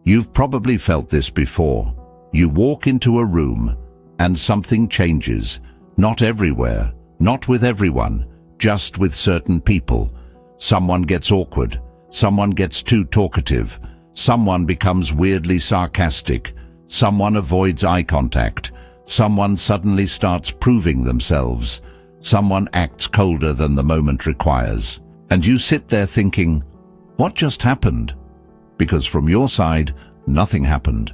You've probably felt this before. You walk into a room and something changes. Not everywhere, not with everyone, just with certain people. Someone gets awkward, someone gets too talkative, someone becomes weirdly sarcastic, someone avoids eye contact, someone suddenly starts proving themselves, someone acts colder than the moment requires. And you sit there thinking, what just happened? Because from your side, nothing happened.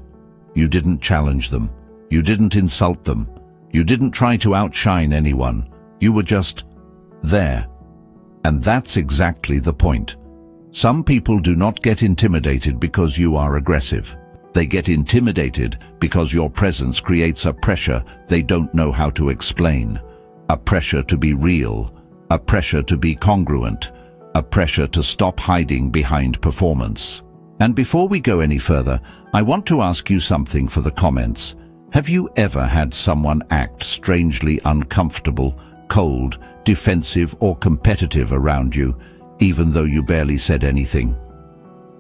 You didn't challenge them. You didn't insult them. You didn't try to outshine anyone. You were just there. And that's exactly the point. Some people do not get intimidated because you are aggressive. They get intimidated because your presence creates a pressure they don't know how to explain. A pressure to be real. A pressure to be congruent. A pressure to stop hiding behind performance. And before we go any further, I want to ask you something for the comments. Have you ever had someone act strangely uncomfortable, cold, defensive or competitive around you, even though you barely said anything?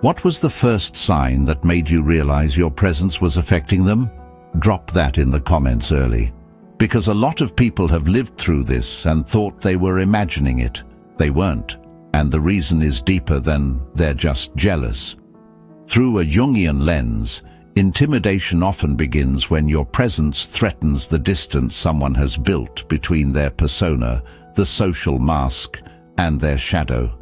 What was the first sign that made you realize your presence was affecting them? Drop that in the comments early. Because a lot of people have lived through this and thought they were imagining it. They weren't. And the reason is deeper than they're just jealous. Through a Jungian lens, intimidation often begins when your presence threatens the distance someone has built between their persona, the social mask, and their shadow,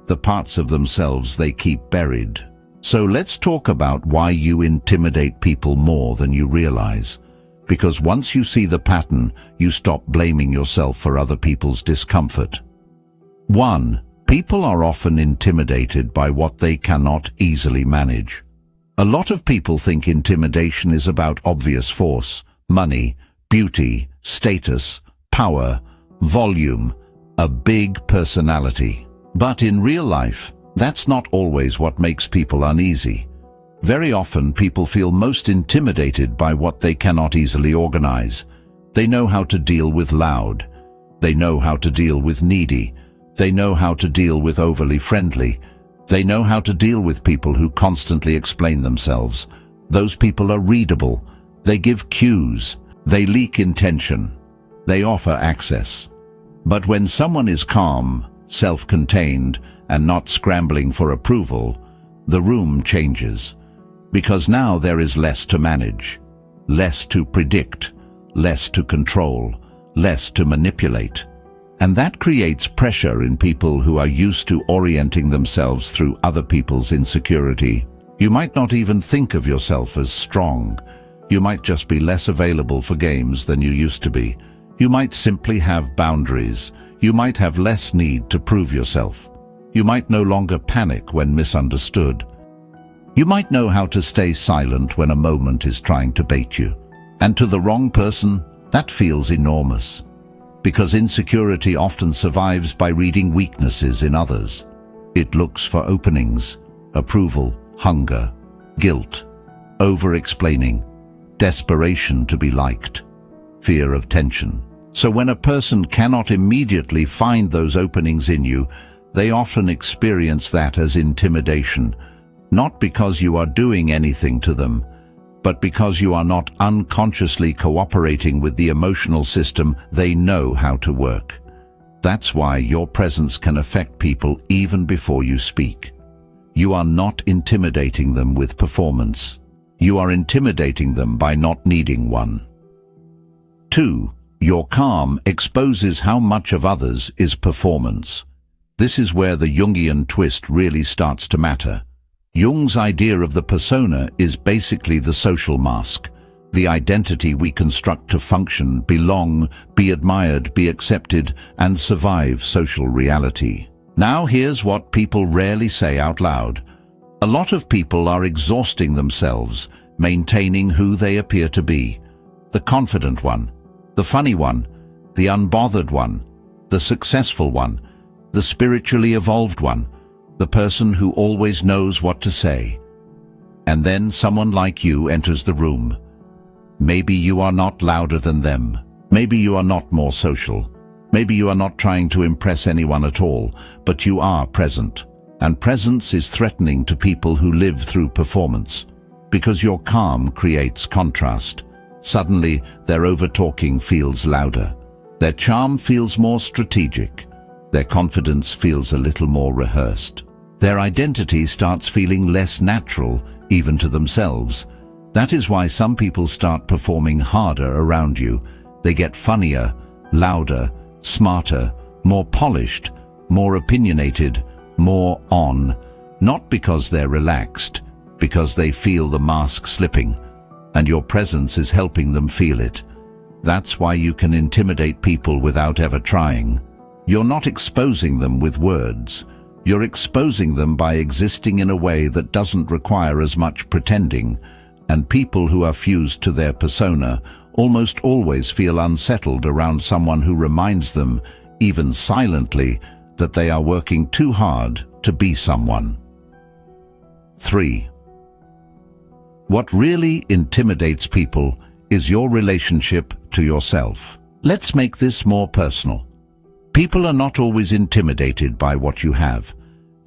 the parts of themselves they keep buried. So let's talk about why you intimidate people more than you realize. Because once you see the pattern, you stop blaming yourself for other people's discomfort. 1. People are often intimidated by what they cannot easily manage. A lot of people think intimidation is about obvious force, money, beauty, status, power, volume, a big personality. But in real life, that's not always what makes people uneasy. Very often people feel most intimidated by what they cannot easily organize. They know how to deal with loud. They know how to deal with needy. They know how to deal with overly friendly. They know how to deal with people who constantly explain themselves. Those people are readable. They give cues. They leak intention. They offer access. But when someone is calm, self-contained, and not scrambling for approval, the room changes. Because now there is less to manage, less to predict, less to control, less to manipulate. And that creates pressure in people who are used to orienting themselves through other people's insecurity. You might not even think of yourself as strong. You might just be less available for games than you used to be. You might simply have boundaries. You might have less need to prove yourself. You might no longer panic when misunderstood. You might know how to stay silent when a moment is trying to bait you. And to the wrong person, that feels enormous. Because insecurity often survives by reading weaknesses in others. It looks for openings, approval, hunger, guilt, over-explaining, desperation to be liked, fear of tension. So when a person cannot immediately find those openings in you, they often experience that as intimidation, not because you are doing anything to them, but because you are not unconsciously cooperating with the emotional system they know how to work. That's why your presence can affect people even before you speak. You are not intimidating them with performance. You are intimidating them by not needing one. 2. Your calm exposes how much of others is performance. This is where the Jungian twist really starts to matter. Jung's idea of the persona is basically the social mask, the identity we construct to function, belong, be admired, be accepted, and survive social reality. Now here's what people rarely say out loud. A lot of people are exhausting themselves, maintaining who they appear to be. The confident one, the funny one, the unbothered one, the successful one, the spiritually evolved one, the person who always knows what to say. And then someone like you enters the room. Maybe you are not louder than them. Maybe you are not more social. Maybe you are not trying to impress anyone at all, but you are present. And presence is threatening to people who live through performance. Because your calm creates contrast. Suddenly, their over-talking feels louder. Their charm feels more strategic. Their confidence feels a little more rehearsed. Their identity starts feeling less natural, even to themselves. That is why some people start performing harder around you. They get funnier, louder, smarter, more polished, more opinionated, more on. Not because they're relaxed, because they feel the mask slipping, and your presence is helping them feel it. That's why you can intimidate people without ever trying. You're not exposing them with words. You're exposing them by existing in a way that doesn't require as much pretending, and people who are fused to their persona almost always feel unsettled around someone who reminds them, even silently, that they are working too hard to be someone. 3. What really intimidates people is your relationship to yourself. Let's make this more personal. People are not always intimidated by what you have.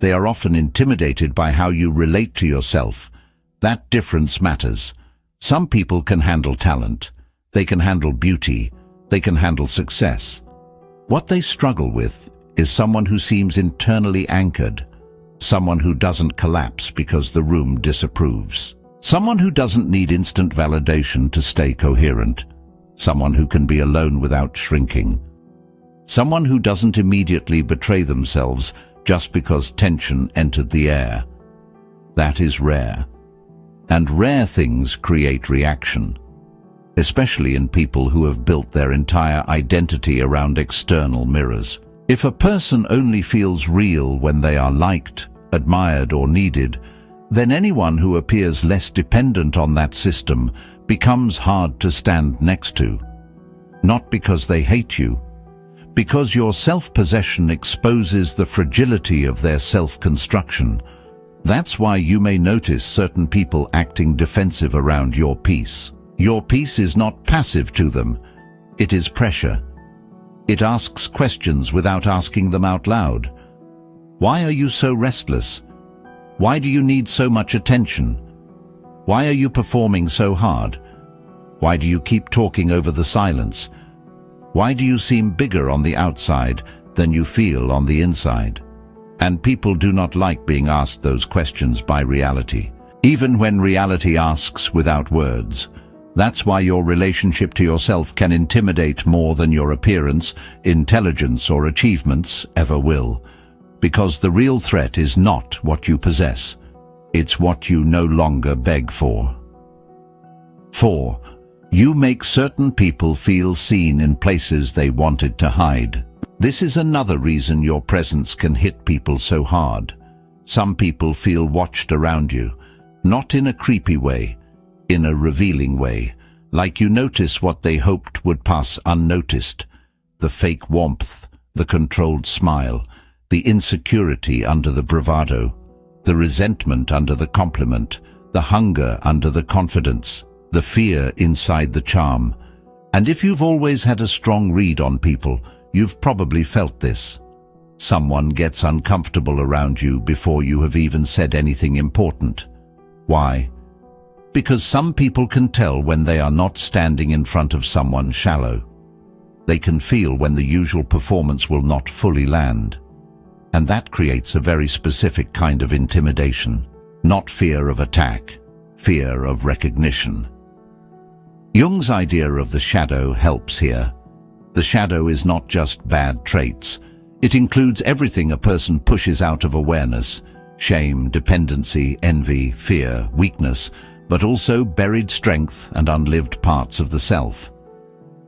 They are often intimidated by how you relate to yourself. That difference matters. Some people can handle talent. They can handle beauty. They can handle success. What they struggle with is someone who seems internally anchored, someone who doesn't collapse because the room disapproves, someone who doesn't need instant validation to stay coherent, someone who can be alone without shrinking, someone who doesn't immediately betray themselves just because tension entered the air. That is rare. And rare things create reaction, especially in people who have built their entire identity around external mirrors. If a person only feels real when they are liked, admired, or needed, then anyone who appears less dependent on that system becomes hard to stand next to. Not because they hate you, because your self-possession exposes the fragility of their self-construction. That's why you may notice certain people acting defensive around your peace. Your peace is not passive to them. It is pressure. It asks questions without asking them out loud. Why are you so restless? Why do you need so much attention? Why are you performing so hard? Why do you keep talking over the silence? Why do you seem bigger on the outside than you feel on the inside? And people do not like being asked those questions by reality, even when reality asks without words. That's why your relationship to yourself can intimidate more than your appearance, intelligence, or achievements ever will. Because the real threat is not what you possess. It's what you no longer beg for. 4. You make certain people feel seen in places they wanted to hide. This is another reason your presence can hit people so hard. Some people feel watched around you, not in a creepy way, in a revealing way, like you notice what they hoped would pass unnoticed. The fake warmth, the controlled smile, the insecurity under the bravado, the resentment under the compliment, the hunger under the confidence, the fear inside the charm. And if you've always had a strong read on people, you've probably felt this. Someone gets uncomfortable around you before you have even said anything important. Why? Because some people can tell when they are not standing in front of someone shallow. They can feel when the usual performance will not fully land. And that creates a very specific kind of intimidation. Not fear of attack, fear of recognition. Jung's idea of the shadow helps here. The shadow is not just bad traits. It includes everything a person pushes out of awareness: shame, dependency, envy, fear, weakness, but also buried strength and unlived parts of the self.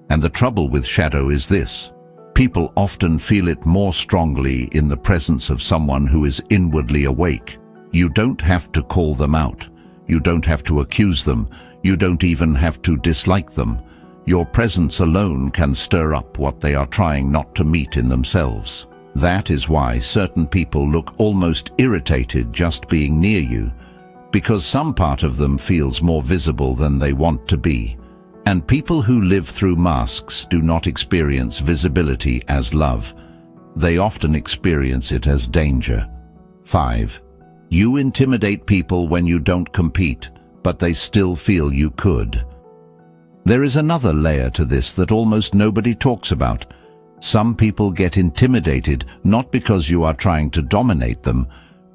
And the trouble with shadow is this: people often feel it more strongly in the presence of someone who is inwardly awake. You don't have to call them out. You don't have to accuse them. You don't even have to dislike them. Your presence alone can stir up what they are trying not to meet in themselves. That is why certain people look almost irritated just being near you, because some part of them feels more visible than they want to be. And people who live through masks do not experience visibility as love. They often experience it as danger. 5. You intimidate people when you don't compete, but they still feel you could. There is another layer to this that almost nobody talks about. Some people get intimidated not because you are trying to dominate them,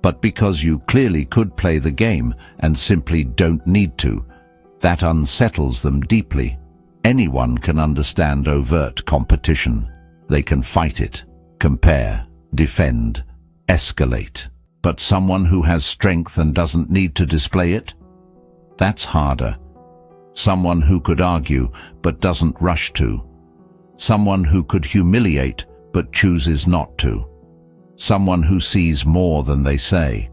but because you clearly could play the game and simply don't need to. That unsettles them deeply. Anyone can understand overt competition. They can fight it, compare, defend, escalate. But someone who has strength and doesn't need to display it? That's harder. Someone who could argue but doesn't rush to. Someone who could humiliate but chooses not to. Someone who sees more than they say.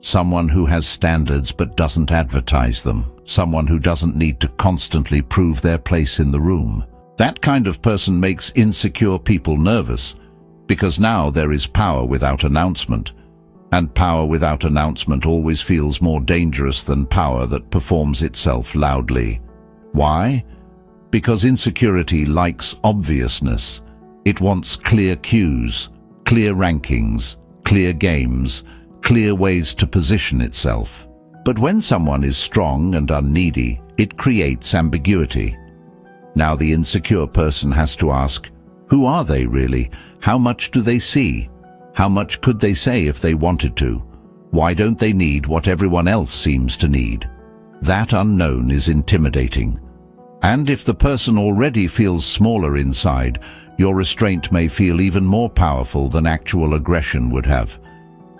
Someone who has standards but doesn't advertise them. Someone who doesn't need to constantly prove their place in the room. That kind of person makes insecure people nervous, because now there is power without announcement, and power without announcement always feels more dangerous than power that performs itself loudly. Why? Because insecurity likes obviousness. It wants clear cues, clear rankings, clear games, clear ways to position itself. But when someone is strong and unneedy, it creates ambiguity. Now the insecure person has to ask, who are they really? How much do they see? How much could they say if they wanted to? Why don't they need what everyone else seems to need? That unknown is intimidating. And if the person already feels smaller inside, your restraint may feel even more powerful than actual aggression would have.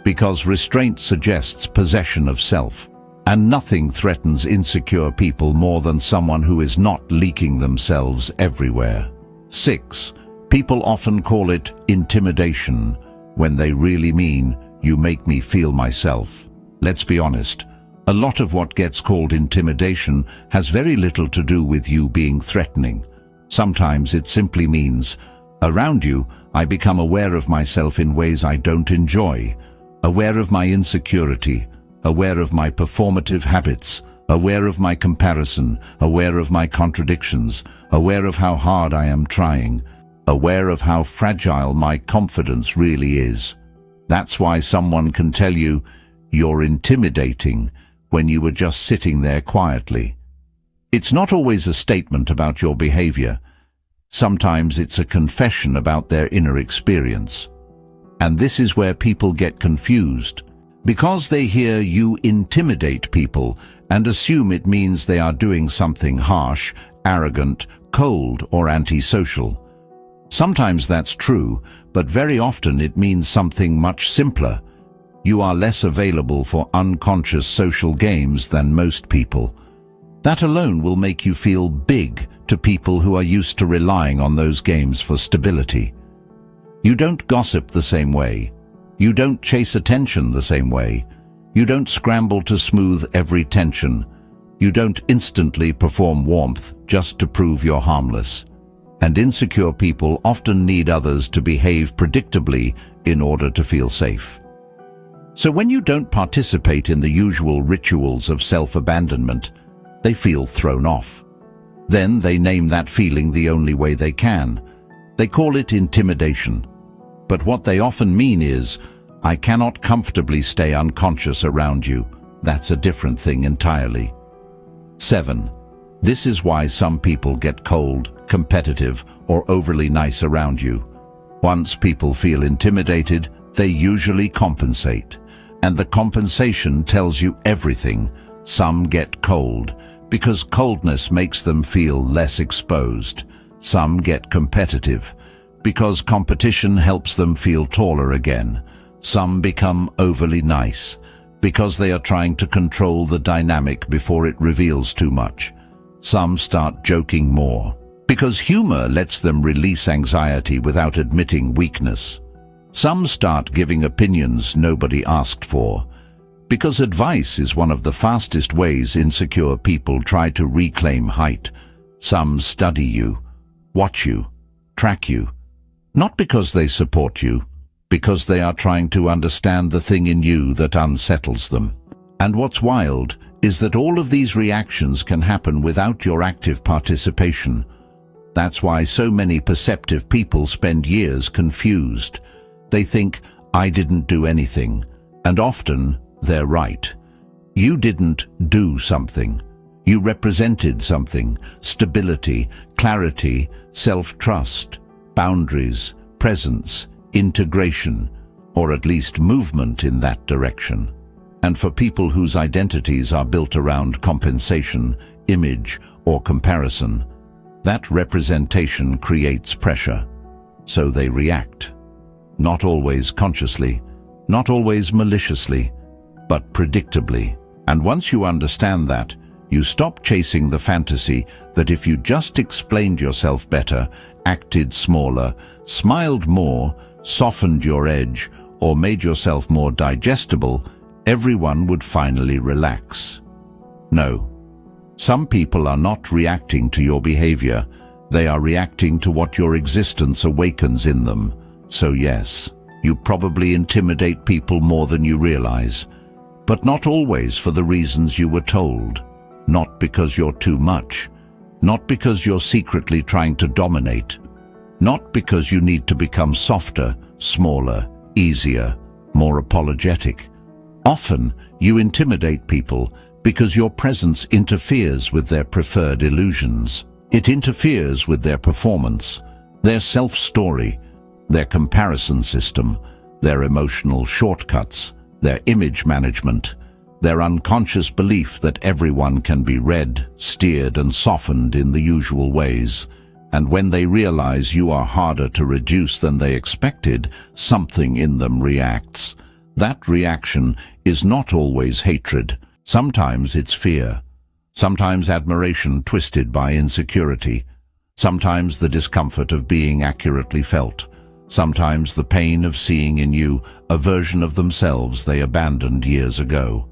Because restraint suggests possession of self. And nothing threatens insecure people more than someone who is not leaking themselves everywhere. 6. People often call it intimidation, when they really mean, you make me feel myself. Let's be honest, a lot of what gets called intimidation has very little to do with you being threatening. Sometimes it simply means, around you, I become aware of myself in ways I don't enjoy, aware of my insecurity, aware of my performative habits, aware of my comparison, aware of my contradictions, aware of how hard I am trying, aware of how fragile my confidence really is. That's why someone can tell you, you're intimidating, when you were just sitting there quietly. It's not always a statement about your behavior. Sometimes it's a confession about their inner experience. And this is where people get confused. Because they hear you intimidate people and assume it means they are doing something harsh, arrogant, cold, or antisocial. Sometimes that's true, but very often it means something much simpler. You are less available for unconscious social games than most people. That alone will make you feel big to people who are used to relying on those games for stability. You don't gossip the same way. You don't chase attention the same way. You don't scramble to smooth every tension. You don't instantly perform warmth just to prove you're harmless. And insecure people often need others to behave predictably in order to feel safe. So when you don't participate in the usual rituals of self-abandonment, they feel thrown off. Then they name that feeling the only way they can. They call it intimidation. But what they often mean is, I cannot comfortably stay unconscious around you. That's a different thing entirely. 7. This is why some people get cold, competitive, or overly nice around you. Once people feel intimidated, they usually compensate. And the compensation tells you everything. Some get cold, because coldness makes them feel less exposed. Some get competitive, because competition helps them feel taller again. Some become overly nice, because they are trying to control the dynamic before it reveals too much. Some start joking more, because humor lets them release anxiety without admitting weakness. Some start giving opinions nobody asked for, because advice is one of the fastest ways insecure people try to reclaim height. Some study you, watch you, track you, not because they support you, because they are trying to understand the thing in you that unsettles them. And what's wild is that all of these reactions can happen without your active participation. That's why so many perceptive people spend years confused. They think, I didn't do anything, and often they're right. You didn't do something. You represented something: stability, clarity, self-trust, boundaries, presence, integration, or at least movement in that direction. And for people whose identities are built around compensation, image, or comparison, that representation creates pressure. So they react. Not always consciously, not always maliciously, but predictably. And once you understand that, you stop chasing the fantasy that if you just explained yourself better, acted smaller, smiled more, softened your edge, or made yourself more digestible, everyone would finally relax. No. Some people are not reacting to your behavior. They are reacting to what your existence awakens in them. So yes, you probably intimidate people more than you realize, but not always for the reasons you were told. Not because you're too much, not because you're secretly trying to dominate, not because you need to become softer, smaller, easier, more apologetic. Often, you intimidate people because your presence interferes with their preferred illusions. It interferes with their performance, their self-story, their comparison system, their emotional shortcuts, their image management, their unconscious belief that everyone can be read, steered, and softened in the usual ways. And when they realize you are harder to reduce than they expected, something in them reacts. That reaction is not always hatred. Sometimes it's fear. Sometimes admiration twisted by insecurity. Sometimes the discomfort of being accurately felt. Sometimes the pain of seeing in you a version of themselves they abandoned years ago.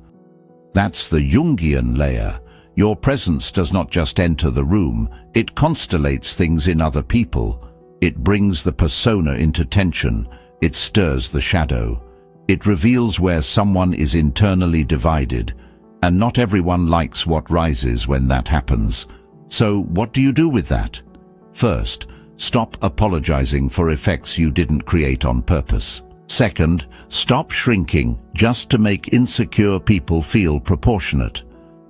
That's the Jungian layer. Your presence does not just enter the room, it constellates things in other people. It brings the persona into tension. It stirs the shadow. It reveals where someone is internally divided, and not everyone likes what rises when that happens. So what do you do with that? First, stop apologizing for effects you didn't create on purpose. Second, stop shrinking just to make insecure people feel proportionate.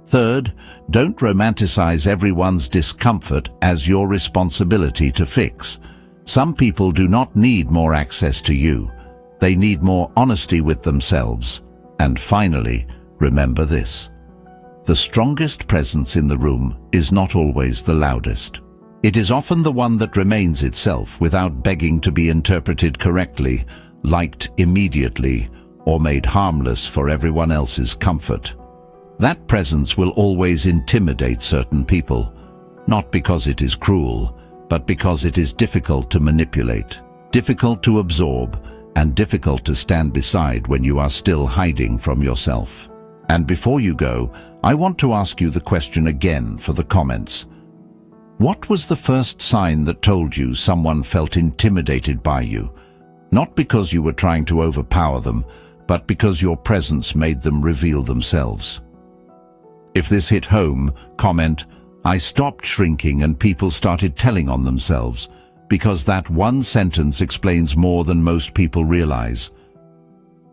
Third, don't romanticize everyone's discomfort as your responsibility to fix. Some people do not need more access to you. They need more honesty with themselves. And finally, remember this: the strongest presence in the room is not always the loudest. It is often the one that remains itself without begging to be interpreted correctly, liked immediately, or made harmless for everyone else's comfort. That presence will always intimidate certain people, not because it is cruel, but because it is difficult to manipulate, difficult to absorb, and difficult to stand beside when you are still hiding from yourself. And before you go, I want to ask you the question again for the comments. What was the first sign that told you someone felt intimidated by you? Not because you were trying to overpower them, but because your presence made them reveal themselves. If this hit home, comment, "I stopped shrinking and people started telling on themselves," because that one sentence explains more than most people realize.